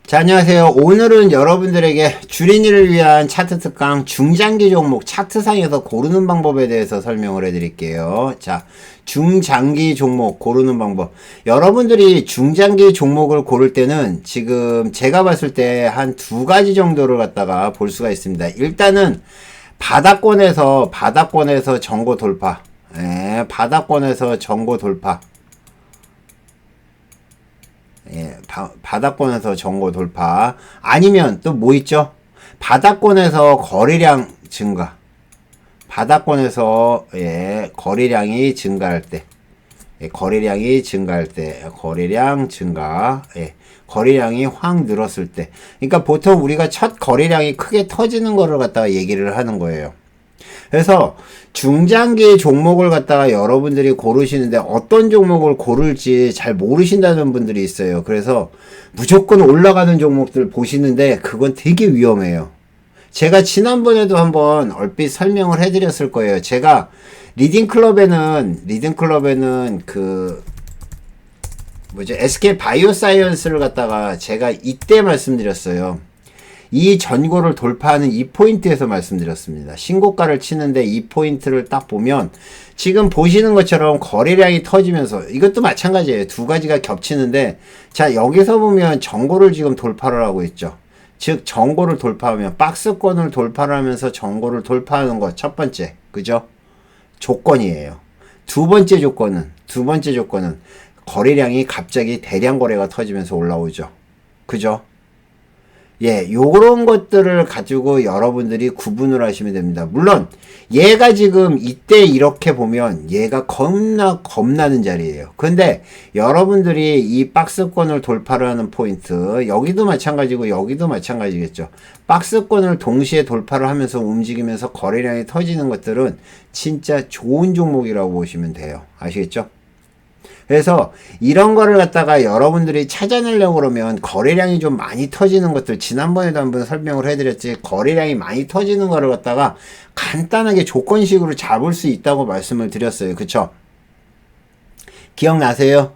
자, 안녕하세요. 오늘은 여러분들에게 주린이를 위한 차트 특강 중장기 종목 차트상에서 고르는 방법에 대해서 설명을 해드릴게요. 자, 중장기 종목 고르는 방법. 여러분들이 중장기 종목을 고를 때는 지금 제가 봤을 때 한 두 가지 정도를 갖다가 볼 수가 있습니다. 일단은 바닥권에서 전고 돌파. 바닥권에서 전고 돌파. 바닥권에서 전고 돌파. 아니면 또 뭐 있죠? 바닥권에서 거래량 증가. 바닥권에서 거래량이 증가할 때. 거래량이 증가할 때. 거래량 증가. 거래량이 확 늘었을 때. 그러니까 보통 우리가 첫 거래량이 크게 터지는 거를 갖다가 얘기를 하는 거예요. 그래서 중장기 종목을 갖다가 여러분들이 고르시는데 어떤 종목을 고를지 잘 모르신다는 분들이 있어요. 그래서 무조건 올라가는 종목들 보시는데 그건 되게 위험해요. 제가 지난번에도 한번 얼핏 설명을 해드렸을 거예요. 제가 리딩클럽에는 SK 바이오사이언스를 갖다가 제가 이때 말씀드렸어요. 이 전고를 돌파하는 이 포인트에서 말씀드렸습니다. 신고가를 치는데 이 포인트를 딱 보면 지금 보시는 것처럼 거래량이 터지면서 이것도 마찬가지예요. 두 가지가 겹치는데 자, 여기서 보면 전고를 지금 돌파를 하고 있죠. 즉 전고를 돌파하면 박스권을 돌파를 하면서 전고를 돌파하는 것 첫 번째, 그죠? 조건이에요. 두 번째 조건은 거래량이 갑자기 대량 거래가 터지면서 올라오죠. 그죠? 요런 것들을 가지고 여러분들이 구분을 하시면 됩니다. 물론 얘가 지금 이때 이렇게 보면 얘가 겁나는 자리예요. 근데 여러분들이 이 박스권을 돌파를 하는 포인트, 여기도 마찬가지고 여기도 마찬가지겠죠. 박스권을 동시에 돌파를 하면서 움직이면서 거래량이 터지는 것들은 진짜 좋은 종목이라고 보시면 돼요. 아시겠죠? 그래서 이런 거를 갖다가 여러분들이 찾아내려고 그러면 거래량이 좀 많이 터지는 것들, 지난번에도 한번 설명을 해드렸지, 거래량이 많이 터지는 거를 갖다가 간단하게 조건식으로 잡을 수 있다고 말씀을 드렸어요. 그쵸? 기억나세요?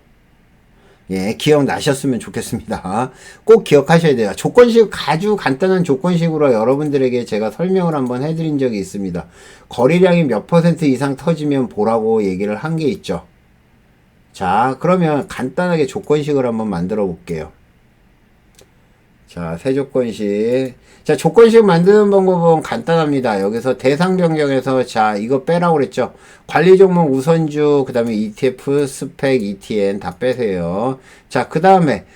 기억나셨으면 좋겠습니다. 꼭 기억하셔야 돼요. 조건식, 아주 간단한 조건식으로 여러분들에게 제가 설명을 한번 해드린 적이 있습니다. 거래량이 몇 % 이상 터지면 보라고 얘기를 한 게 있죠. 자, 그러면 간단하게 조건식을 한번 만들어 볼게요. 자, 새 조건식. 자, 조건식 만드는 방법은 간단합니다. 여기서 대상 변경해서, 자, 이거 빼라고 그랬죠. 관리 종목 우선주, 그 다음에 ETF, 스펙, ETN 다 빼세요. 자, 그 다음에,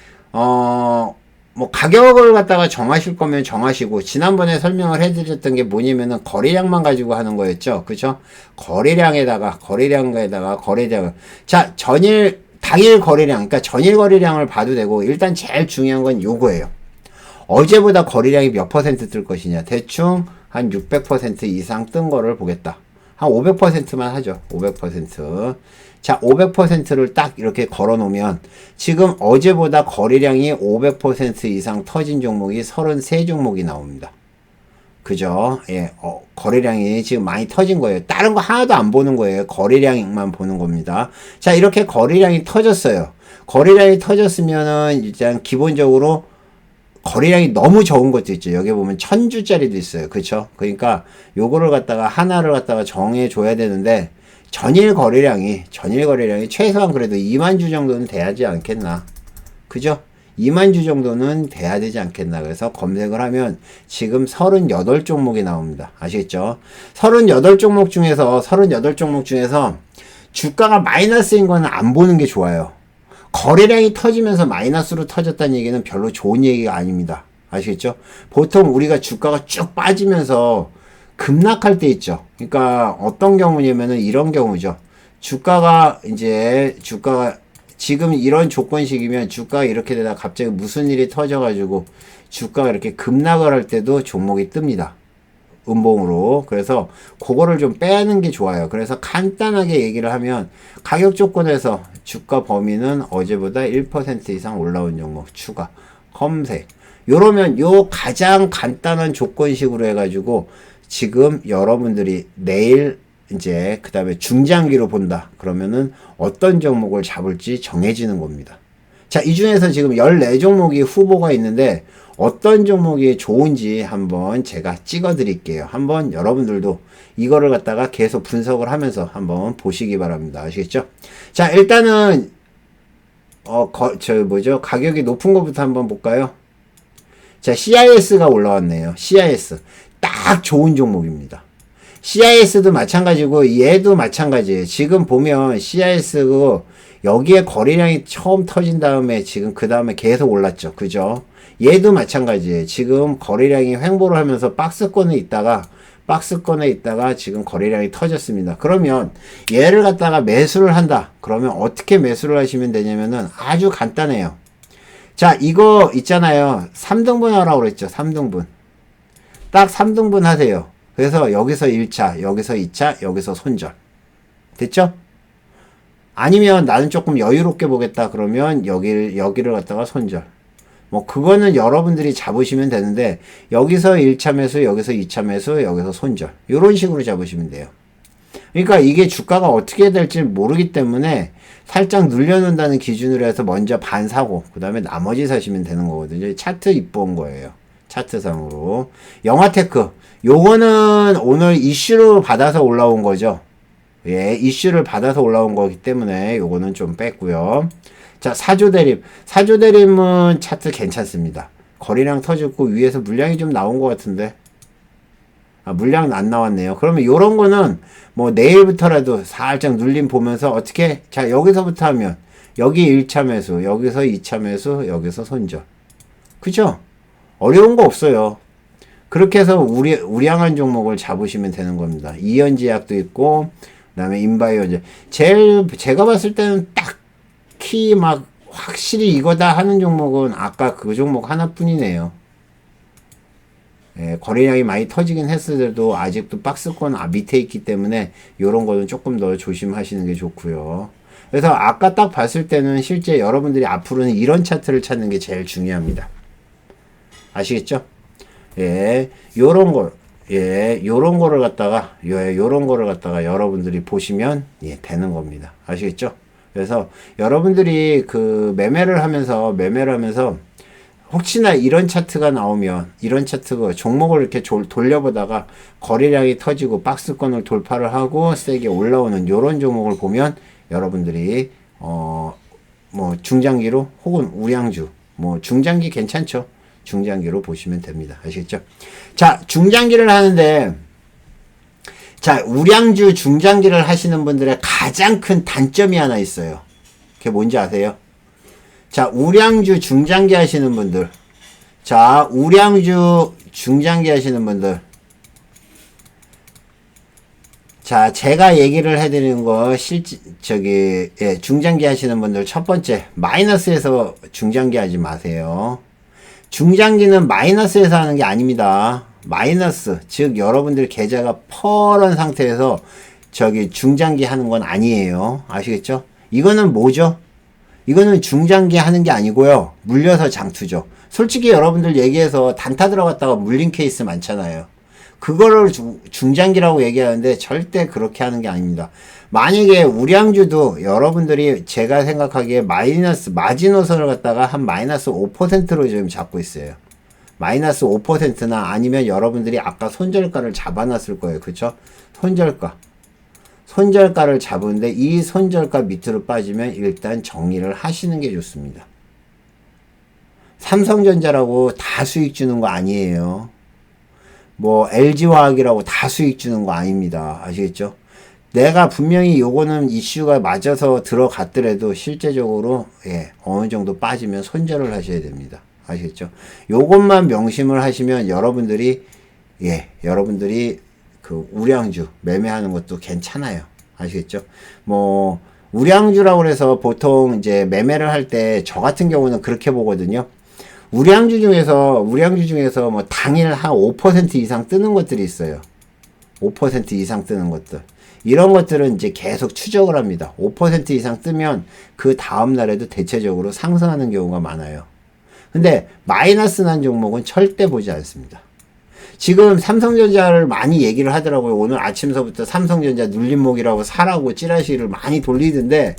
가격을 갖다가 정하실 거면 정하시고, 지난번에 설명을 해드렸던 게 뭐냐면은 거래량만 가지고 하는 거였죠. 그죠? 거래량에다가. 자, 당일 거래량, 그러니까 전일 거래량을 봐도 되고, 일단 제일 중요한 건 요거예요. 어제보다 거래량이 몇 % 뜰 것이냐. 대충 한 600% 이상 뜬 거를 보겠다. 한 500%만 하죠. 500%. 자, 500%를 딱 이렇게 걸어 놓으면 지금 어제보다 거래량이 500% 이상 터진 종목이 33종목이 나옵니다. 그죠? 거래량이 지금 많이 터진 거예요. 다른 거 하나도 안 보는 거예요. 거래량만 보는 겁니다. 자, 이렇게 거래량이 터졌어요. 거래량이 터졌으면은 일단 기본적으로 거래량이 너무 적은 것도 있죠. 여기 보면 1000주짜리도 있어요. 그쵸? 그러니까 요거를 갖다가 하나를 갖다가 정해 줘야 되는데 전일 거래량이 최소한 그래도 2만 주 정도는 돼야지 않겠나. 그죠? 2만 주 정도는 돼야 되지 않겠나. 그래서 검색을 하면 지금 38종목이 나옵니다. 아시겠죠? 38종목 중에서 주가가 마이너스인 거는 안 보는 게 좋아요. 거래량이 터지면서 마이너스로 터졌다는 얘기는 별로 좋은 얘기가 아닙니다. 아시겠죠? 보통 우리가 주가가 쭉 빠지면서 급락할 때 있죠. 그러니까 어떤 경우냐면은 이런 경우죠. 주가가 지금 이런 조건식이면 주가가 이렇게 되다가 갑자기 무슨 일이 터져가지고 주가가 이렇게 급락을 할 때도 종목이 뜹니다. 음봉으로. 그래서 그거를 좀 빼는 게 좋아요. 그래서 간단하게 얘기를 하면 가격 조건에서 주가 범위는 어제보다 1% 이상 올라온 종목 추가 검색. 요러면 요 가장 간단한 조건식으로 해가지고 지금 여러분들이 내일 이제 그 다음에 중장기로 본다. 그러면은 어떤 종목을 잡을지 정해지는 겁니다. 자, 이 중에서 지금 14종목이 후보가 있는데 어떤 종목이 좋은지 한번 제가 찍어 드릴게요. 한번 여러분들도 이거를 갖다가 계속 분석을 하면서 한번 보시기 바랍니다. 아시겠죠? 자, 일단은 가격이 높은 것부터 한번 볼까요? 자, CIS가 올라왔네요. CIS. 딱 좋은 종목입니다. CIS도 마찬가지고 얘도 마찬가지예요. 지금 보면 CIS 여기에 거래량이 처음 터진 다음에 지금 그 다음에 계속 올랐죠. 그죠? 얘도 마찬가지예요. 지금 거래량이 횡보를 하면서 박스권에 있다가 지금 거래량이 터졌습니다. 그러면 얘를 갖다가 매수를 한다. 그러면 어떻게 매수를 하시면 되냐면은 아주 간단해요. 자, 이거 있잖아요. 3등분 하라고 그랬죠. 3등분. 딱 3등분 하세요. 그래서 여기서 1차, 여기서 2차, 여기서 손절. 됐죠? 아니면 나는 조금 여유롭게 보겠다. 그러면 여기를 갖다가 손절. 뭐 그거는 여러분들이 잡으시면 되는데 여기서 1차 매수, 여기서 2차 매수, 여기서 손절. 이런 식으로 잡으시면 돼요. 그러니까 이게 주가가 어떻게 될지 모르기 때문에 살짝 눌려놓는다는 기준으로 해서 먼저 반 사고 그 다음에 나머지 사시면 되는 거거든요. 차트 입본 거예요. 차트상으로. 영화테크. 요거는 오늘 이슈로 받아서 올라온 거죠. 예, 이슈를 받아서 올라온 거기 때문에 요거는 좀 뺐고요. 자, 사조대림. 사조대림은 차트 괜찮습니다. 거래량 터졌고 위에서 물량이 좀 나온 것 같은데. 물량은 안 나왔네요. 그러면 요런 거는 뭐 내일부터라도 살짝 눌림 보면서 어떻게, 자, 여기서부터 하면 여기 1차 매수, 여기서 2차 매수, 여기서 손절. 그죠? 어려운 거 없어요. 그렇게 해서 우량한 종목을 잡으시면 되는 겁니다. 이현제약도 있고, 그 다음에 인바이오제. 제가 봤을 때는 딱히 막 확실히 이거다 하는 종목은 아까 그 종목 하나뿐이네요. 예, 거래량이 많이 터지긴 했어도 아직도 박스권 밑에 있기 때문에 요런 거는 조금 더 조심하시는 게 좋고요. 그래서 아까 딱 봤을 때는 실제 여러분들이 앞으로는 이런 차트를 찾는 게 제일 중요합니다. 아시겠죠? 예, 요런 거를 갖다가 여러분들이 보시면 되는 겁니다. 아시겠죠? 그래서 여러분들이 그 매매를 하면서 혹시나 이런 차트가 나오면 이런 차트가 종목을 이렇게 돌려보다가 거래량이 터지고 박스권을 돌파를 하고 세게 올라오는 요런 종목을 보면 여러분들이 뭐 중장기로 혹은 우량주 뭐 중장기 괜찮죠? 중장기로 보시면 됩니다. 아시겠죠? 자, 중장기를 하는데 자, 우량주 중장기를 하시는 분들의 가장 큰 단점이 하나 있어요. 그게 뭔지 아세요? 자, 우량주 중장기 하시는 분들. 자, 우량주 중장기 하시는 분들. 자, 제가 얘기를 해드리는 거, 중장기 하시는 분들, 첫 번째, 마이너스에서 중장기 하지 마세요. 중장기는 마이너스에서 하는 게 아닙니다. 마이너스, 즉, 여러분들 계좌가 펄한 상태에서 중장기 하는 건 아니에요. 아시겠죠? 이거는 뭐죠? 이거는 중장기 하는 게 아니고요. 물려서 장투죠. 솔직히 여러분들 얘기해서 단타 들어갔다가 물린 케이스 많잖아요. 그거를 중장기라고 얘기하는데 절대 그렇게 하는 게 아닙니다. 만약에 우량주도 여러분들이 제가 생각하기에 마지노선을 갖다가 한 마이너스 5%로 지금 잡고 있어요. 마이너스 5%나 아니면 여러분들이 아까 손절가를 잡아놨을 거예요. 그쵸? 손절가를 잡은데 이 손절가 밑으로 빠지면 일단 정리를 하시는 게 좋습니다. 삼성전자라고 다 수익 주는 거 아니에요. 뭐 LG화학이라고 다 수익 주는 거 아닙니다. 아시겠죠? 내가 분명히 요거는 이슈가 맞아서 들어갔더라도 실제적으로 어느 정도 빠지면 손절을 하셔야 됩니다. 아시겠죠? 요것만 명심을 하시면 여러분들이 그 우량주 매매하는 것도 괜찮아요. 아시겠죠? 뭐 우량주라고 해서 보통 이제 매매를 할 때 저 같은 경우는 그렇게 보거든요. 우량주 중에서 뭐 당일 한 5% 이상 뜨는 것들이 있어요. 5% 이상 뜨는 것들. 이런 것들은 이제 계속 추적을 합니다. 5% 이상 뜨면 그 다음 날에도 대체적으로 상승하는 경우가 많아요. 근데 마이너스 난 종목은 절대 보지 않습니다. 지금 삼성전자를 많이 얘기를 하더라고요. 오늘 아침서부터 삼성전자 눌림목이라고 사라고 찌라시를 많이 돌리던데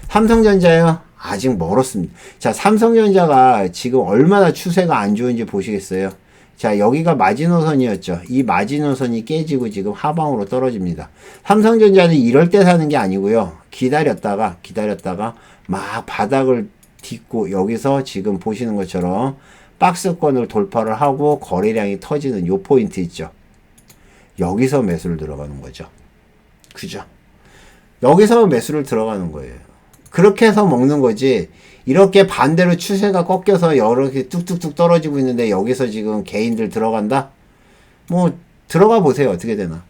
삼성전자요? 아직 멀었습니다. 자, 삼성전자가 지금 얼마나 추세가 안 좋은지 보시겠어요? 자, 여기가 마지노선이었죠. 이 마지노선이 깨지고 지금 하방으로 떨어집니다. 삼성전자는 이럴 때 사는 게 아니고요. 기다렸다가 막 바닥을 딛고 여기서 지금 보시는 것처럼 박스권을 돌파를 하고 거래량이 터지는 요 포인트 있죠. 여기서 매수를 들어가는 거죠. 그죠? 여기서 매수를 들어가는 거예요. 그렇게 해서 먹는 거지. 이렇게 반대로 추세가 꺾여서 이렇게 뚝뚝뚝 떨어지고 있는데 여기서 지금 개인들 들어간다? 뭐 들어가 보세요. 어떻게 되나.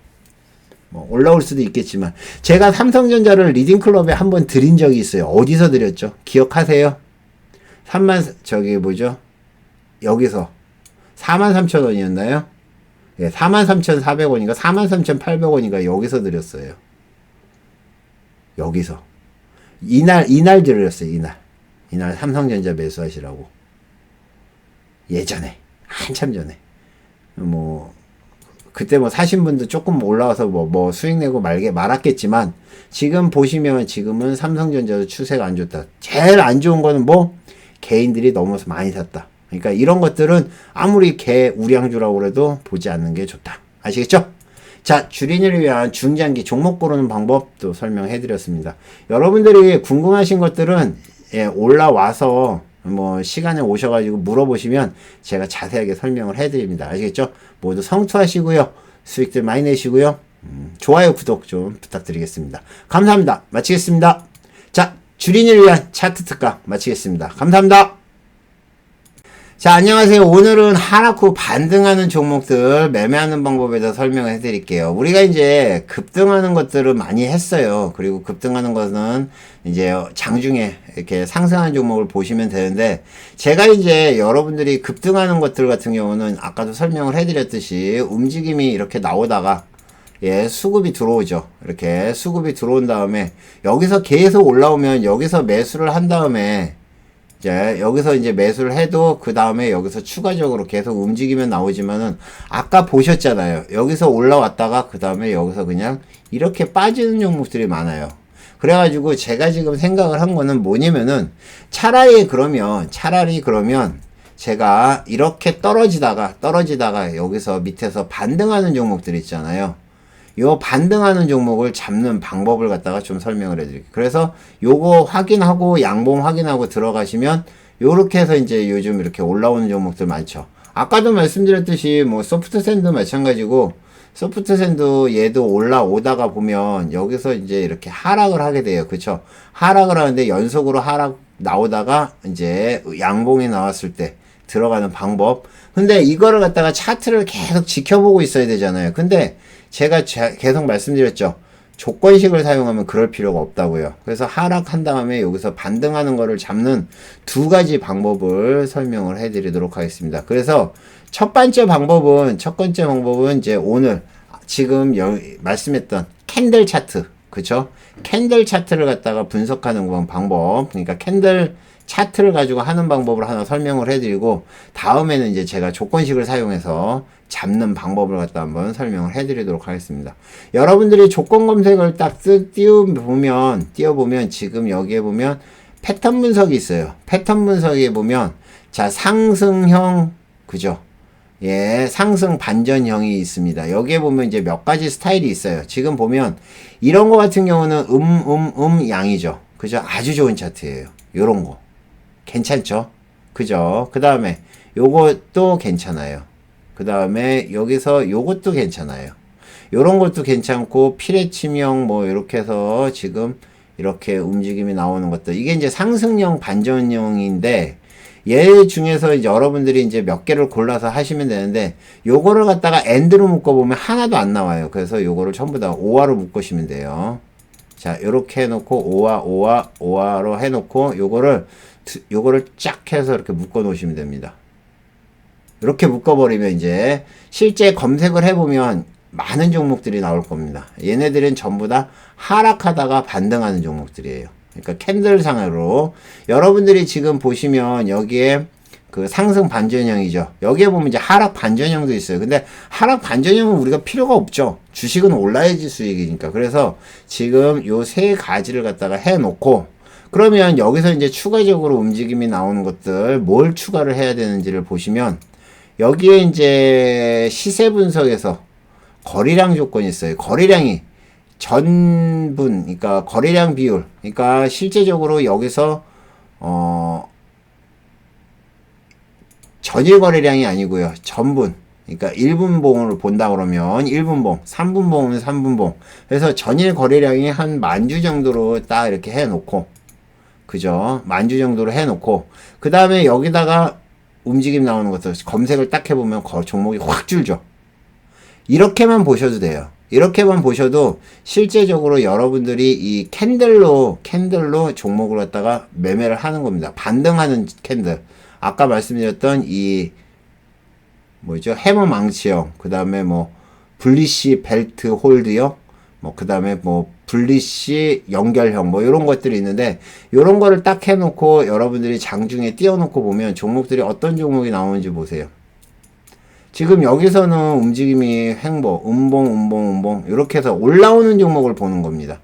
뭐 올라올 수도 있겠지만 제가 삼성전자를 리딩클럽에 한번 드린 적이 있어요. 어디서 드렸죠? 기억하세요? 3만 저기 뭐죠? 여기서 43,000원이었나요? 예, 43,400원인가 43,800원인가 여기서 드렸어요. 여기서 이날 드렸어요. 이날 삼성전자 매수하시라고. 예전에 한참 전에 뭐 그때 뭐 사신 분도 조금 올라와서 뭐 수익 내고 말았겠지만 지금 보시면 지금은 삼성전자도 추세가 안 좋다. 제일 안 좋은 거는 뭐 개인들이 너무 많이 샀다. 그러니까 이런 것들은 아무리 개 우량주라고 그래도 보지 않는 게 좋다. 아시겠죠? 자, 주린이를 위한 중장기 종목 고르는 방법도 설명해 드렸습니다. 여러분들이 궁금하신 것들은 예, 올라와서 뭐 시간에 오셔가지고 물어보시면 제가 자세하게 설명을 해 드립니다. 아시겠죠? 모두 성투하시고요. 수익들 많이 내시고요. 좋아요, 구독 좀 부탁드리겠습니다. 감사합니다. 마치겠습니다. 자, 주린이를 위한 차트 특강 마치겠습니다. 감사합니다. 자, 안녕하세요. 오늘은 하락 후 반등하는 종목들 매매하는 방법에 대해서 설명을 해드릴게요. 우리가 이제 급등하는 것들을 많이 했어요. 그리고 급등하는 것은 이제 장중에 이렇게 상승하는 종목을 보시면 되는데, 제가 이제 여러분들이 급등하는 것들 같은 경우는 아까도 설명을 해드렸듯이 움직임이 이렇게 나오다가 예, 수급이 들어오죠. 이렇게 수급이 들어온 다음에 여기서 계속 올라오면 여기서 매수를 한 다음에 이제 여기서 이제 매수를 해도 그 다음에 여기서 추가적으로 계속 움직이면 나오지만은 아까 보셨잖아요. 여기서 올라왔다가 그 다음에 여기서 그냥 이렇게 빠지는 종목들이 많아요. 그래가지고 제가 지금 생각을 한 거는 뭐냐면은 차라리 그러면 제가 이렇게 떨어지다가 여기서 밑에서 반등하는 종목들 있잖아요. 요 반등하는 종목을 잡는 방법을 갖다가 좀 설명을 해드릴게요. 그래서 요거 확인하고 양봉 확인하고 들어가시면 요렇게 해서 이제 요즘 이렇게 올라오는 종목들 많죠. 아까도 말씀드렸듯이 뭐 소프트샌드 마찬가지고 소프트샌드 얘도 올라오다가 보면 여기서 이제 이렇게 하락을 하게 돼요. 그쵸? 하락을 하는데 연속으로 하락 나오다가 이제 양봉이 나왔을 때 들어가는 방법. 근데 이거를 갖다가 차트를 계속 지켜보고 있어야 되잖아요. 근데 제가 계속 말씀드렸죠. 조건식을 사용하면 그럴 필요가 없다고요. 그래서 하락한 다음에 여기서 반등하는 거를 잡는 두 가지 방법을 설명을 해드리도록 하겠습니다. 그래서 첫 번째 방법은 이제 오늘 지금 말씀했던 캔들 차트, 그쵸? 캔들 차트를 갖다가 분석하는 방법. 그러니까 캔들 차트를 가지고 하는 방법을 하나 설명을 해드리고, 다음에는 이제 제가 조건식을 사용해서 잡는 방법을 갖다 한번 설명을 해드리도록 하겠습니다. 여러분들이 조건 검색을 딱 띄워보면 지금 여기에 보면 패턴 분석이 있어요. 패턴 분석에 보면 자, 상승형, 그죠? 예, 상승 반전형이 있습니다. 여기에 보면 이제 몇 가지 스타일이 있어요. 지금 보면 이런 거 같은 경우는 양이죠. 그죠? 아주 좋은 차트예요. 요런 거. 괜찮죠? 그죠? 그 다음에 요것도 괜찮아요. 그 다음에 여기서 요것도 괜찮아요. 요런 것도 괜찮고, 피레침형 뭐 이렇게 해서 지금 이렇게 움직임이 나오는 것들. 이게 이제 상승형 반전형인데, 얘 중에서 이제 여러분들이 이제 몇 개를 골라서 하시면 되는데, 요거를 갖다가 엔드로 묶어보면 하나도 안 나와요. 그래서 요거를 전부 다 5화로 묶으시면 돼요. 자, 요렇게 해놓고 5화로 해놓고 요거를 쫙 해서 이렇게 묶어 놓으시면 됩니다. 이렇게 묶어버리면 이제 실제 검색을 해보면 많은 종목들이 나올 겁니다. 얘네들은 전부 다 하락하다가 반등하는 종목들이에요. 그러니까 캔들상으로 여러분들이 지금 보시면 여기에 그 상승 반전형이죠. 여기에 보면 이제 하락 반전형도 있어요. 근데 하락 반전형은 우리가 필요가 없죠. 주식은 올라야지 수익이니까. 그래서 지금 요 세 가지를 갖다가 해놓고, 그러면 여기서 이제 추가적으로 움직임이 나오는 것들 뭘 추가를 해야 되는지를 보시면 여기에 이제 시세 분석에서 거래량 조건이 있어요. 거래량이 전분, 그러니까 거래량 비율, 그러니까 실제적으로 여기서 전일 거래량이 아니고요. 전분. 그러니까 1분봉을 본다 그러면 1분봉, 3분봉은 3분봉. 그래서 전일 거래량이 한 10,000주 정도로 딱 이렇게 해 놓고, 그죠? 10,000주 정도로 해 놓고, 그 다음에 여기다가 움직임 나오는 것들 검색을 딱 해보면 종목이 확 줄죠. 이렇게만 보셔도 돼요. 이렇게만 보셔도 실제적으로 여러분들이 이 캔들로 종목을 갖다가 매매를 하는 겁니다. 반등하는 캔들. 아까 말씀드렸던 이 뭐죠? 해머 망치형, 그 다음에 뭐 블리시 벨트 홀드형, 뭐 그 다음에 뭐 블리시 연결형, 뭐 이런 것들이 있는데 이런 거를 딱 해놓고 여러분들이 장중에 띄워놓고 보면 종목들이 어떤 종목이 나오는지 보세요. 지금 여기서는 움직임이 횡보, 음봉 이렇게 해서 올라오는 종목을 보는 겁니다.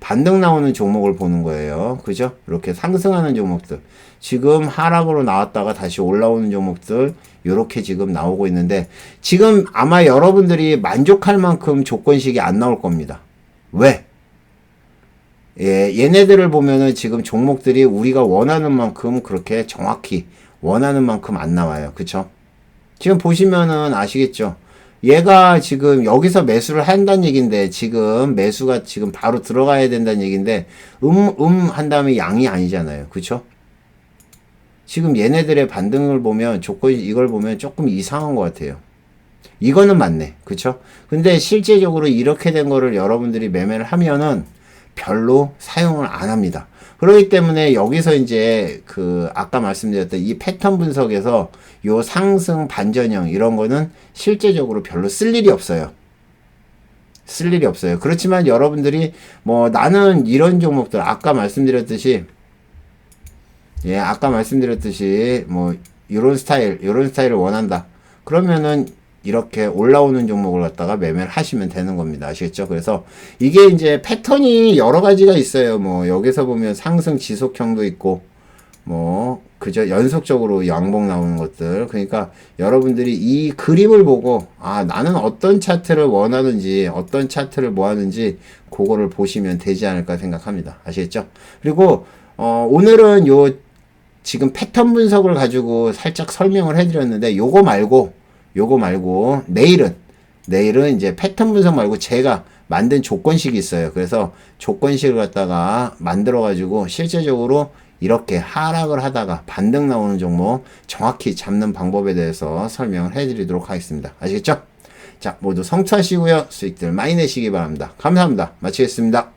반등 나오는 종목을 보는 거예요. 그죠? 이렇게 상승하는 종목들. 지금 하락으로 나왔다가 다시 올라오는 종목들 이렇게 지금 나오고 있는데 지금 아마 여러분들이 만족할 만큼 조건식이 안 나올 겁니다. 왜? 예, 얘네들을 보면은 지금 종목들이 우리가 원하는 만큼 그렇게 정확히 원하는 만큼 안 나와요. 그쵸? 지금 보시면은 아시겠죠? 얘가 지금 여기서 매수를 한다는 얘기인데 지금 매수가 지금 바로 들어가야 된다는 얘기인데 한 다음에 양이 아니잖아요. 그쵸? 지금 얘네들의 반등을 보면 이걸 보면 조금 이상한 것 같아요. 이거는 맞네. 그쵸? 근데 실제적으로 이렇게 된 거를 여러분들이 매매를 하면은 별로 사용을 안 합니다. 그렇기 때문에 여기서 이제 아까 말씀드렸던 이 패턴 분석에서 요 상승 반전형 이런 거는 실제적으로 별로 쓸 일이 없어요. 쓸 일이 없어요. 그렇지만 여러분들이 뭐 나는 이런 종목들 아까 말씀드렸듯이 뭐 이런 스타일을 원한다. 그러면은 이렇게 올라오는 종목을 갖다가 매매를 하시면 되는 겁니다. 아시겠죠? 그래서 이게 이제 패턴이 여러 가지가 있어요. 뭐 여기서 보면 상승 지속형도 있고 뭐 그저 연속적으로 양봉 나오는 것들. 그러니까 여러분들이 이 그림을 보고 나는 어떤 차트를 원하는지 어떤 차트를 뭐 하는지 그거를 보시면 되지 않을까 생각합니다. 아시겠죠? 그리고 오늘은 지금 패턴 분석을 가지고 살짝 설명을 해드렸는데 요거 말고 내일은 이제 패턴 분석 말고 제가 만든 조건식이 있어요. 그래서 조건식을 갖다가 만들어 가지고 실제적으로 이렇게 하락을 하다가 반등 나오는 종목 정확히 잡는 방법에 대해서 설명을 해드리도록 하겠습니다. 아시겠죠? 자, 모두 성투하시고요. 수익들 많이 내시기 바랍니다. 감사합니다. 마치겠습니다.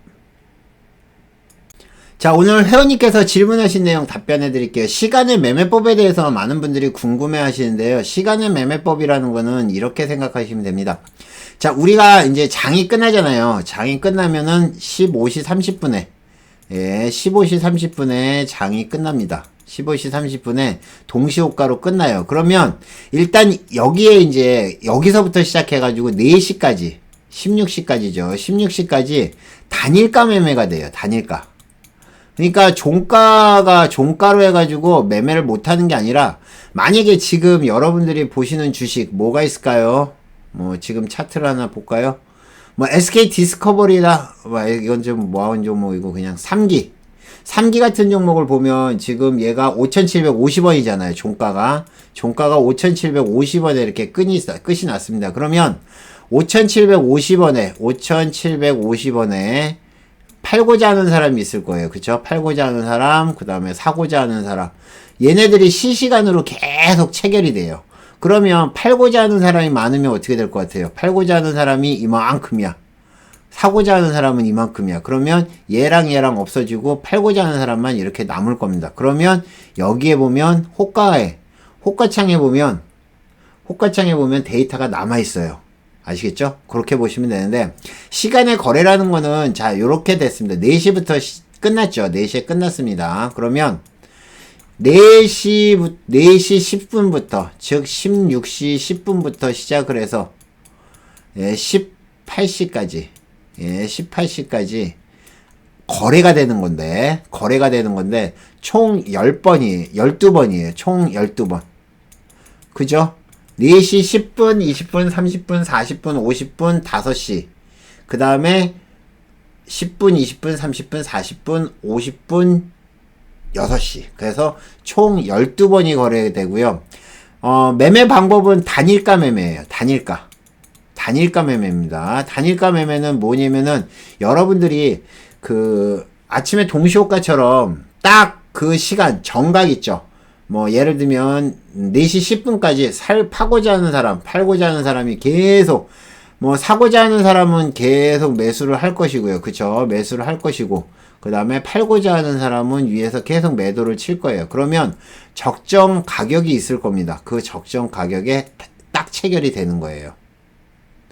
자, 오늘 회원님께서 질문하신 내용 답변해 드릴게요. 시간의 매매법에 대해서 많은 분들이 궁금해 하시는데요. 시간의 매매법이라는 거는 이렇게 생각하시면 됩니다. 자, 우리가 이제 장이 끝나잖아요. 장이 끝나면은 15시 30분에, 15시 30분에 장이 끝납니다. 15시 30분에 동시호가로 끝나요. 그러면 일단 여기서부터 시작해가지고 4시까지, 16시까지죠. 16시까지 단일가 매매가 돼요. 단일가. 그러니까 종가로 해가지고 매매를 못하는 게 아니라 만약에 지금 여러분들이 보시는 주식 뭐가 있을까요? 뭐 지금 차트를 하나 볼까요? 뭐 SK 디스커버리다. 이건 좀 뭐하는 종목이고 그냥 3기 같은 종목을 보면 지금 얘가 5,750원이잖아요. 종가가 5,750원에 이렇게 끝이 났습니다. 그러면 5,750원에 팔고자 하는 사람이 있을 거예요. 그쵸? 팔고자 하는 사람, 그 다음에 사고자 하는 사람. 얘네들이 실시간으로 계속 체결이 돼요. 그러면 팔고자 하는 사람이 많으면 어떻게 될 것 같아요? 팔고자 하는 사람이 이만큼이야. 사고자 하는 사람은 이만큼이야. 그러면 얘랑 없어지고 팔고자 하는 사람만 이렇게 남을 겁니다. 그러면 여기에 보면 호가창에 보면 데이터가 남아있어요. 아시겠죠? 그렇게 보시면 되는데 시간의 거래라는 거는 자 요렇게 됐습니다. 4시부터 끝났죠. 4시에 끝났습니다. 그러면 4시 10분부터 즉 16시 10분부터 시작을 해서 18시까지 거래가 되는 건데, 총 12번이에요. 총 12번. 그죠? 4시 10분, 20분, 30분, 40분, 50분, 5시. 그 다음에 10분, 20분, 30분, 40분, 50분, 6시. 그래서 총 12번이 거래되고요. 매매 방법은 단일가 매매예요. 단일가 매매입니다. 단일가 매매는 뭐냐면은 여러분들이 아침에 동시호가처럼 딱 그 시간 정각 있죠. 뭐 예를 들면 4시 10분까지 파고자 하는 사람, 팔고자 하는 사람이 계속 뭐 사고자 하는 사람은 계속 매수를 할 것이고요. 그쵸? 매수를 할 것이고 그 다음에 팔고자 하는 사람은 위에서 계속 매도를 칠 거예요. 그러면 적정 가격이 있을 겁니다. 그 적정 가격에 딱 체결이 되는 거예요.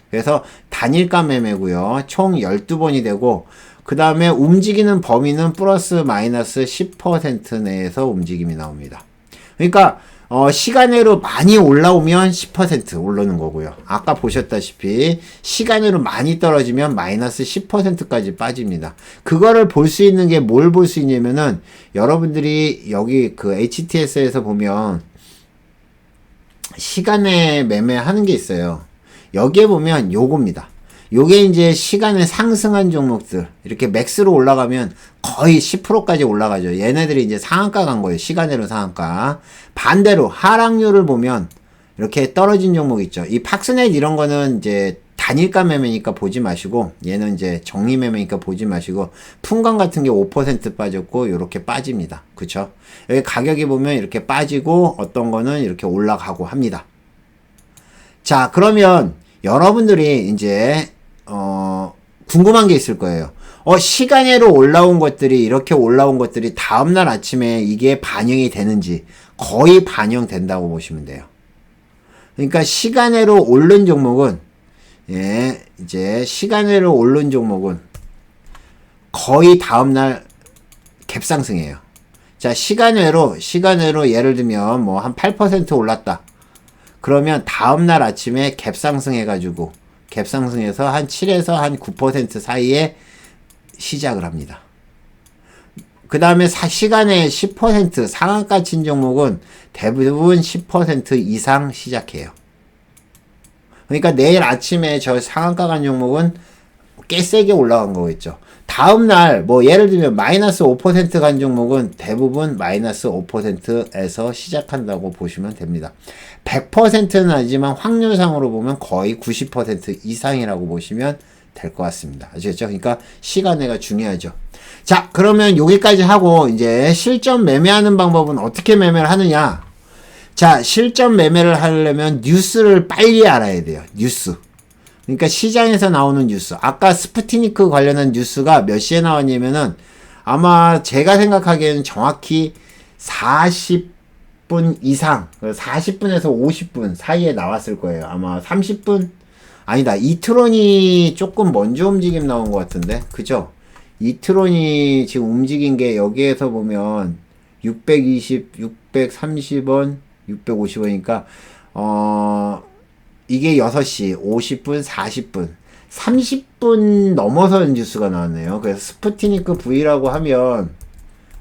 그래서 단일가 매매고요. 총 12번이 되고 그 다음에 움직이는 범위는 플러스 마이너스 10% 내에서 움직임이 나옵니다. 그러니까 시간으로 많이 올라오면 10% 오르는 거고요. 아까 보셨다시피 시간으로 많이 떨어지면 마이너스 10%까지 빠집니다. 그거를 볼 수 있는 게 뭘 볼 수 있냐면은 여러분들이 여기 HTS에서 보면 시간에 매매하는 게 있어요. 여기에 보면 요겁니다. 요게 이제 시간에 상승한 종목들 이렇게 맥스로 올라가면 거의 10%까지 올라가죠. 얘네들이 이제 상한가 간 거예요. 시간으로 상한가. 반대로 하락률을 보면 이렇게 떨어진 종목 있죠. 이 팍스넷 이런 거는 이제 단일가 매매니까 보지 마시고 얘는 이제 정리 매매니까 보지 마시고 풍광 같은 게 5% 빠졌고 요렇게 빠집니다. 그쵸? 여기 가격이 보면 이렇게 빠지고 어떤 거는 이렇게 올라가고 합니다. 자, 그러면 여러분들이 이제 궁금한 게 있을 거예요. 시간으로 올라온 것들이 이렇게 올라온 것들이 다음날 아침에 이게 반영이 되는지 거의 반영된다고 보시면 돼요. 그러니까 시간으로 오른 종목은 이제 시간으로 오른 종목은 거의 다음날 갭상승이에요. 자, 시간으로 예를 들면 뭐 한 8% 올랐다. 그러면 다음날 아침에 갭상승해가지고 갭상승해서 한 7에서 한 9% 사이에 시작을 합니다. 그 다음에 시간에 10% 상한가 친 종목은 대부분 10% 이상 시작해요. 그러니까 내일 아침에 저 상한가 간 종목은 꽤 세게 올라간 거겠죠. 다음날 뭐 예를 들면 마이너스 5% 간 종목은 대부분 마이너스 5%에서 시작한다고 보시면 됩니다. 100%는 아니지만 확률상으로 보면 거의 90% 이상이라고 보시면 될 것 같습니다. 아시겠죠? 그러니까 시간내가 중요하죠. 자, 그러면 여기까지 하고 이제 실전 매매하는 방법은 어떻게 매매를 하느냐? 자, 실전 매매를 하려면 뉴스를 빨리 알아야 돼요. 뉴스. 그러니까 시장에서 나오는 뉴스. 아까 스푸트니크 관련한 뉴스가 몇 시에 나왔냐면은 아마 제가 생각하기에는 정확히 40분 이상, 40분에서 50분 사이에 나왔을 거예요. 아마 30분? 아니다. 이트론이 조금 먼저 움직임 나온 것 같은데. 그죠? 이트론이 지금 움직인 게 여기에서 보면 620, 630원, 650원이니까, 이게 6시, 50분, 40분, 30분 넘어서 뉴스가 나왔네요. 그래서 스푸트니크 V라고 하면,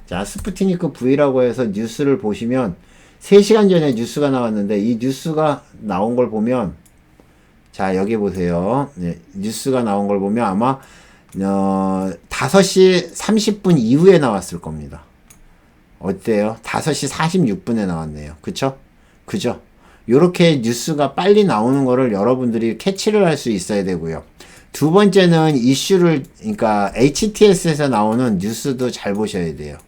자, 스푸트니크 V라고 해서 뉴스를 보시면, 3시간 전에 뉴스가 나왔는데, 이 뉴스가 나온 걸 보면, 자, 여기 보세요. 네, 뉴스가 나온 걸 보면 아마, 5시 30분 이후에 나왔을 겁니다. 어때요? 5시 46분에 나왔네요. 그쵸? 그죠? 요렇게 뉴스가 빨리 나오는 거를 여러분들이 캐치를 할 수 있어야 되고요. 두 번째는 이슈를, 그러니까 HTS에서 나오는 뉴스도 잘 보셔야 돼요.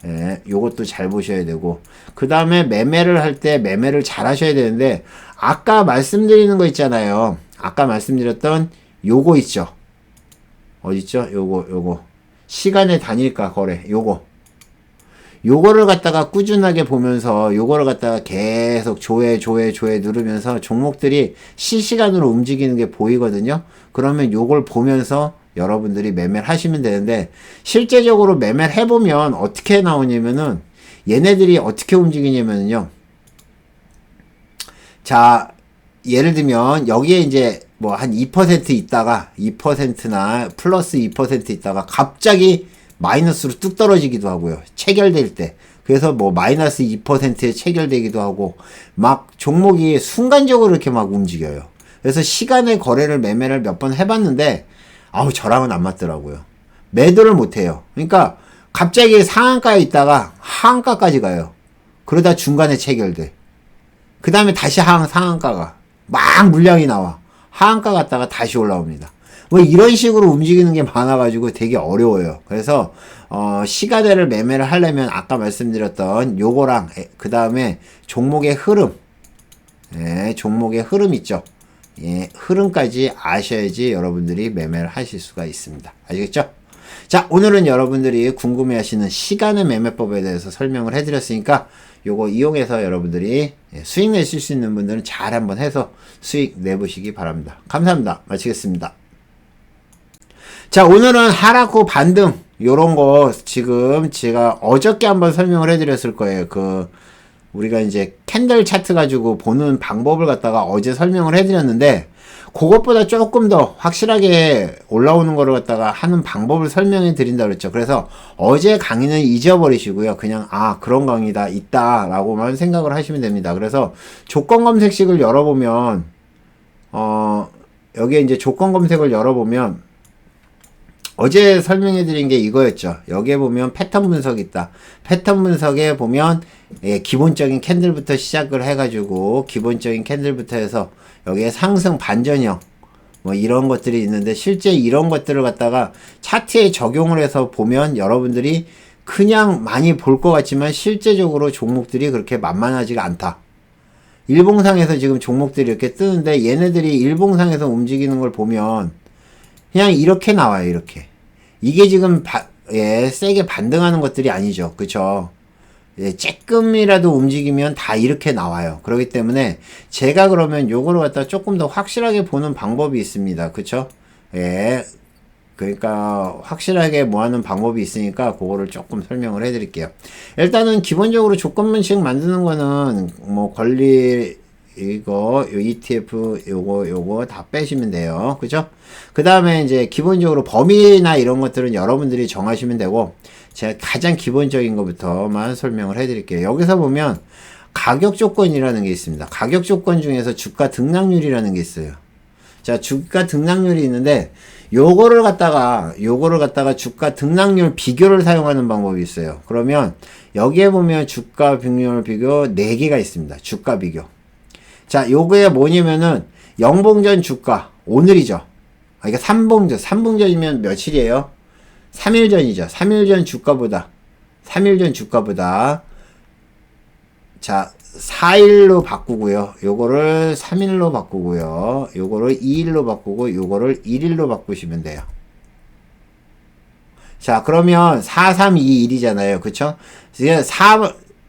예, 요것도 잘 보셔야 되고, 그 다음에 매매를 할 때 매매를 잘 하셔야 되는데, 아까 말씀드리는 거 있잖아요. 아까 말씀드렸던 요거 있죠. 어딨죠? 요거. 시간의 단일가 거래, 요거를 갖다가 꾸준하게 보면서 요거를 갖다가 계속 조회 누르면서 종목들이 실시간으로 움직이는 게 보이거든요. 그러면 요걸 보면서 여러분들이 매매를 하시면 되는데, 실제적으로 매매를 해보면 어떻게 나오냐면은 얘네들이 어떻게 움직이냐면요. 자, 예를 들면 여기에 이제 뭐 한 2% 있다가 2%나 플러스 2% 있다가 갑자기 마이너스로 뚝 떨어지기도 하고요. 체결될 때. 그래서 뭐 마이너스 2%에 체결되기도 하고 막 종목이 순간적으로 이렇게 막 움직여요. 그래서 시간의 거래를 매매를 몇 번 해봤는데 아우 저랑은 안 맞더라고요. 매도를 못해요. 그러니까 갑자기 상한가에 있다가 하한가까지 가요. 그러다 중간에 체결돼. 그 다음에 다시 상한가가 막 물량이 나와. 하한가 갔다가 다시 올라옵니다. 뭐 이런 식으로 움직이는 게 많아가지고 되게 어려워요. 그래서 시가대를 매매를 하려면 아까 말씀드렸던 요거랑 그 다음에 종목의 흐름, 종목의 흐름 있죠. 흐름까지 아셔야지 여러분들이 매매를 하실 수가 있습니다. 아시겠죠? 자, 오늘은 여러분들이 궁금해하시는 시간의 매매법에 대해서 설명을 해드렸으니까 요거 이용해서 여러분들이 수익 내실 수 있는 분들은 잘 한번 해서 수익 내보시기 바랍니다. 감사합니다. 마치겠습니다. 자, 오늘은 하락 후 반등 요런 거 지금 제가 어저께 한번 설명을 해드렸을 거예요. 우리가 이제 캔들 차트 가지고 보는 방법을 갖다가 어제 설명을 해드렸는데 그것보다 조금 더 확실하게 올라오는 거를 갖다가 하는 방법을 설명해 드린다 그랬죠. 그래서 어제 강의는 잊어버리시고요. 그냥 그런 강의다 있다 라고만 생각을 하시면 됩니다. 그래서 조건 검색식을 열어보면 여기에 이제 조건 검색을 열어보면 어제 설명해 드린 게 이거였죠. 여기에 보면 패턴 분석이 있다. 패턴 분석에 보면 기본적인 캔들부터 시작을 해가지고 기본적인 캔들부터 해서 여기에 상승 반전형 뭐 이런 것들이 있는데 실제 이런 것들을 갖다가 차트에 적용을 해서 보면 여러분들이 그냥 많이 볼 것 같지만 실제적으로 종목들이 그렇게 만만하지가 않다. 일봉상에서 지금 종목들이 이렇게 뜨는데 얘네들이 일봉상에서 움직이는 걸 보면 그냥 이렇게 나와요. 이렇게. 이게 지금 세게 반등하는 것들이 아니죠. 그쵸? 조금이라도 움직이면 다 이렇게 나와요. 그렇기 때문에 제가 그러면 요거를 갖다 조금 더 확실하게 보는 방법이 있습니다. 그쵸? 그러니까 확실하게 뭐 하는 방법이 있으니까 그거를 조금 설명을 해 드릴게요. 일단은 기본적으로 조건분식 만드는 거는 뭐 권리 요 ETF 요거 다 빼시면 돼요. 그죠? 그 다음에 이제 기본적으로 범위나 이런 것들은 여러분들이 정하시면 되고 제가 가장 기본적인 것부터만 설명을 해 드릴게요. 여기서 보면 가격 조건이라는 게 있습니다. 가격 조건 중에서 주가 등락률이라는 게 있어요. 자, 주가 등락률이 있는데 요거를 갖다가 주가 등락률 비교를 사용하는 방법이 있어요. 그러면 여기에 보면 주가 등락률 비교 4개가 있습니다. 주가 비교. 자, 요거에 뭐냐면은 영봉전 주가 오늘이죠. 이게 3봉전이면 며칠이에요? 3일 전이죠. 3일 전 주가보다 자, 4일로 바꾸고요. 요거를 3일로 바꾸고요. 요거를 2일로 바꾸고 요거를 1일로 바꾸시면 돼요. 자, 그러면 4, 3, 2, 1이잖아요. 그쵸?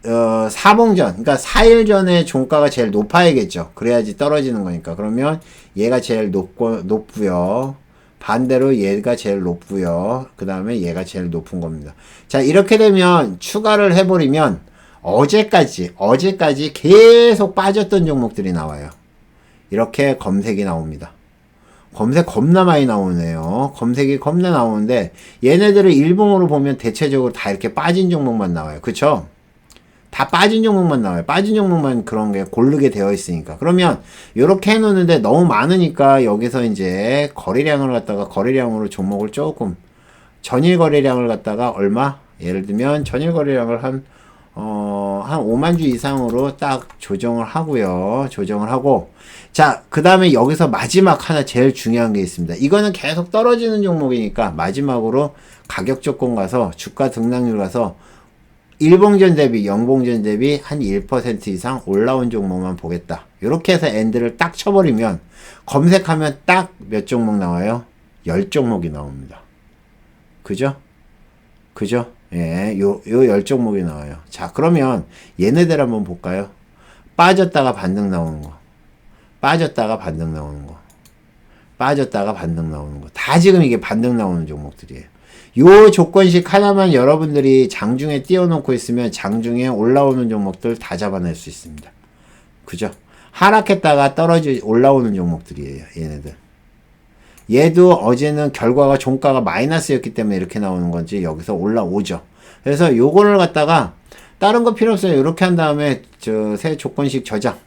4봉전, 그러니까 4일 전에 종가가 제일 높아야겠죠. 그래야지 떨어지는 거니까. 그러면 얘가 제일 높고요. 반대로 얘가 제일 높고요. 그 다음에 얘가 제일 높은 겁니다. 자, 이렇게 되면 추가를 해버리면 어제까지 계속 빠졌던 종목들이 나와요. 이렇게 검색이 나옵니다. 검색 겁나 많이 나오네요. 검색이 겁나 나오는데 얘네들을 일봉으로 보면 대체적으로 다 이렇게 빠진 종목만 나와요. 그쵸? 다 빠진 종목만 나와요. 빠진 종목만 그런 게 고르게 되어 있으니까. 그러면 이렇게 해놓는데 너무 많으니까 여기서 이제 거래량으로 종목을 조금 전일 거래량을 갖다가 얼마? 예를 들면 전일 거래량을 한 5만 주 이상으로 딱 조정을 하고요. 조정을 하고 자, 그 다음에 여기서 마지막 하나 제일 중요한 게 있습니다. 이거는 계속 떨어지는 종목이니까 마지막으로 가격 조건 가서 주가 등락률 가서 일봉전 대비, 영봉전 대비 한 1% 이상 올라온 종목만 보겠다. 이렇게 해서 엔드를 딱 쳐버리면 검색하면 딱 몇 종목 나와요? 10종목이 나옵니다. 그죠? 요 10종목이 나와요. 자, 그러면 얘네들 한번 볼까요? 빠졌다가 반등 나오는 거. 빠졌다가 반등 나오는 거. 다 지금 이게 반등 나오는 종목들이에요. 요 조건식 하나만 여러분들이 장중에 띄워놓고 있으면 장중에 올라오는 종목들 다 잡아낼 수 있습니다. 그죠? 하락했다가 올라오는 종목들이에요. 얘네들. 얘도 어제는 결과가 종가가 마이너스였기 때문에 이렇게 나오는 건지 여기서 올라오죠. 그래서 요거를 갖다가 다른 거 필요 없어요. 이렇게 한 다음에 새 조건식 저장.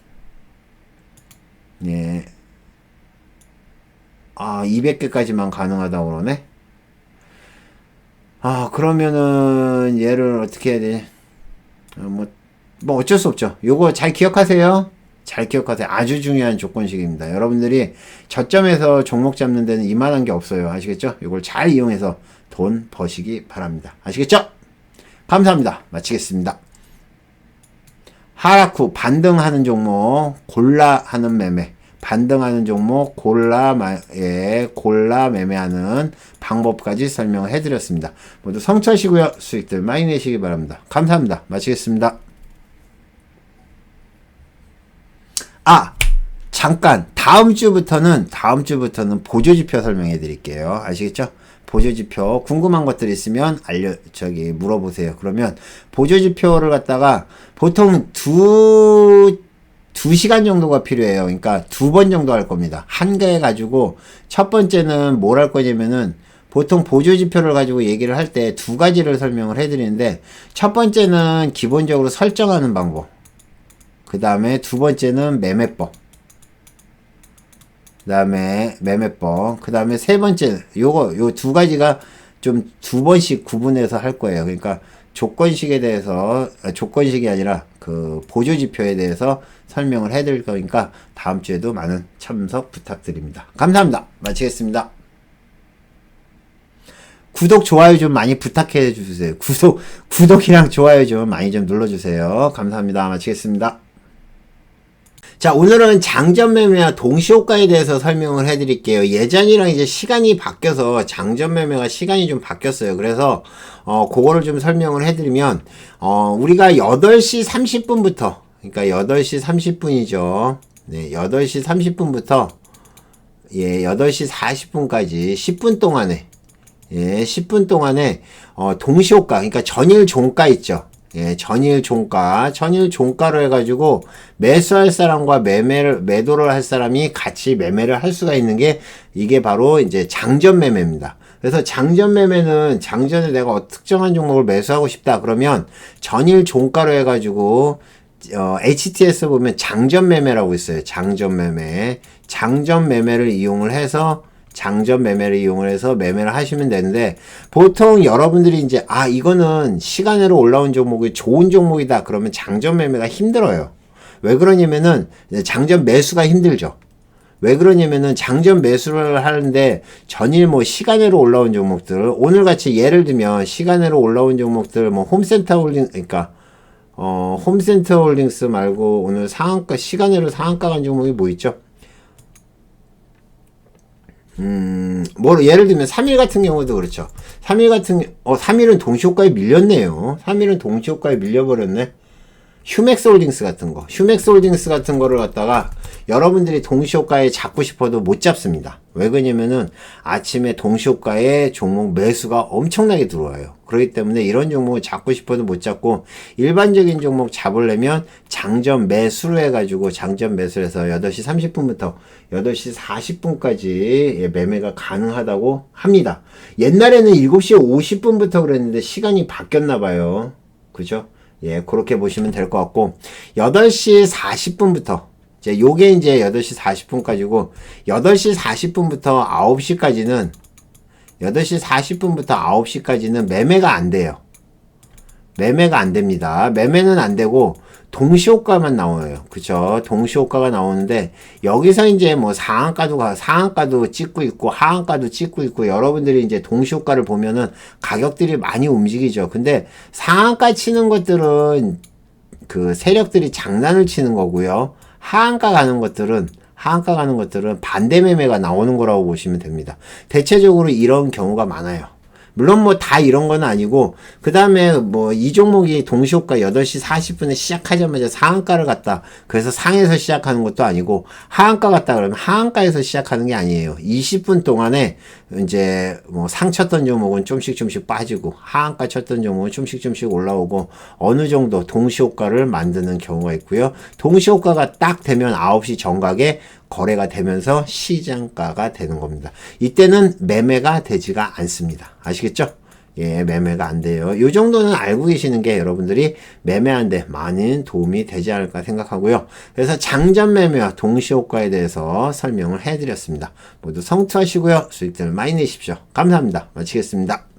예. 200개까지만 가능하다고 그러네. 그러면은 얘를 어떻게 해야 되지? 뭐 어쩔 수 없죠. 요거 잘 기억하세요. 잘 기억하세요. 아주 중요한 조건식입니다. 여러분들이 저점에서 종목 잡는 데는 이만한 게 없어요. 아시겠죠? 이걸 잘 이용해서 돈 버시기 바랍니다. 아시겠죠? 감사합니다. 마치겠습니다. 하락 후 반등하는 종목 골라 하는 매매, 반등하는 종목 골라 매매하는 방법까지 설명을 해드렸습니다. 모두 성취하시고요. 수익들 많이 내시기 바랍니다. 감사합니다. 마치겠습니다. 잠깐 다음 주부터는 보조지표 설명해 드릴게요. 아시겠죠? 보조지표 궁금한 것들 있으면 물어보세요. 그러면 보조지표를 갖다가 보통 두 시간 정도가 필요해요. 그러니까 2번 정도 할 겁니다. 한 개 가지고 첫 번째는 뭘 할 거냐면은 보통 보조지표를 가지고 얘기를 할 때 2가지를 설명을 해드리는데 첫 번째는 기본적으로 설정하는 방법, 그 다음에 2번째는 매매법, 그 다음에 그 다음에 3번째 요 2가지가 좀 2번씩 구분해서 할 거예요. 그러니까 조건식에 대해서 조건식이 아니라 그 보조지표에 대해서 설명을 해드릴 거니까 다음 주에도 많은 참석 부탁드립니다. 감사합니다. 마치겠습니다. 구독, 좋아요 좀 많이 부탁해 주세요. 구독이랑 좋아요 좀 많이 좀 눌러주세요. 감사합니다. 마치겠습니다. 자, 오늘은 장전 매매와 동시호가에 대해서 설명을 해드릴게요. 예전이랑 이제 시간이 바뀌어서 장전 매매가 시간이 좀 바뀌었어요. 그래서 그거를 좀 설명을 해드리면 우리가 8시 30분부터 그러니까 8시 30분이죠. 네, 8시 30분부터 8시 40분까지 10분 동안에 10분 동안에 동시호가, 그러니까 전일 종가 있죠. 전일 종가로 해가지고 매수할 사람과 매도를 할 사람이 같이 매매를 할 수가 있는 게 이게 바로 이제 장전 매매입니다. 그래서 장전 매매는 장전에 내가 특정한 종목을 매수하고 싶다 그러면 전일 종가로 해가지고 HTS 보면 장전 매매라고 있어요. 장전 매매를 이용을 해서 매매를 하시면 되는데, 보통 여러분들이 이제 이거는 시간으로 올라온 종목이 좋은 종목이다 그러면 장전 매매가 힘들어요. 왜 그러냐면은 장전 매수가 힘들죠. 왜 그러냐면은 장전 매수를 하는데 전일 시간으로 올라온 종목들, 오늘 같이 예를 들면 시간으로 올라온 종목들 홈센터 홀딩스 말고 오늘 시간으로 상한가 간 종목이 뭐 있죠? 예를 들면 3일 같은 경우도 그렇죠. 3일은 동시호가에 밀렸네요. 3일은 동시호가에 밀려버렸네. 휴맥스 홀딩스 같은 거를 갖다가 여러분들이 동시호가에 잡고 싶어도 못 잡습니다. 왜 그러냐면은 아침에 동시호가에 종목 매수가 엄청나게 들어와요. 그렇기 때문에 이런 종목을 잡고 싶어도 못 잡고, 일반적인 종목 잡으려면 장전 매수를 해가지고 장전 매수를 해서 8시 30분부터 8시 40분까지 매매가 가능하다고 합니다. 옛날에는 7시 50분부터 그랬는데 시간이 바뀌었나 봐요. 그죠? 그렇게 보시면 될 것 같고, 8시 40분부터, 요게 이제 8시 40분까지고, 8시 40분부터 9시까지는, 8시 40분부터 9시까지는 매매가 안 돼요. 매매가 안 됩니다. 매매는 안 되고, 동시호가만 나와요. 그쵸? 동시호가가 나오는데, 여기서 이제 상한가도 찍고 있고, 하한가도 찍고 있고, 여러분들이 이제 동시호가를 보면은 가격들이 많이 움직이죠. 근데 상한가 치는 것들은 그 세력들이 장난을 치는 거고요. 하한가 가는 것들은 반대 매매가 나오는 거라고 보시면 됩니다. 대체적으로 이런 경우가 많아요. 물론 뭐 다 이런 건 아니고, 그 다음에 뭐 이 종목이 동시호가 8시 40분에 시작하자마자 상한가를 갔다. 그래서 상에서 시작하는 것도 아니고, 하한가 갔다 그러면 하한가에서 시작하는 게 아니에요. 20분 동안에 이제 뭐 상 쳤던 종목은 좀씩 빠지고, 하한가 쳤던 종목은 좀씩 올라오고, 어느 정도 동시호가를 만드는 경우가 있고요. 동시호가가 딱 되면 9시 정각에 거래가 되면서 시장가가 되는 겁니다. 이때는 매매가 되지가 않습니다. 아시겠죠? 예, 매매가 안 돼요. 이 정도는 알고 계시는 게 여러분들이 매매하는데 많은 도움이 되지 않을까 생각하고요. 그래서 장전 매매와 동시호가에 대해서 설명을 해드렸습니다. 모두 성투하시고요. 수익들 많이 내십시오. 감사합니다. 마치겠습니다.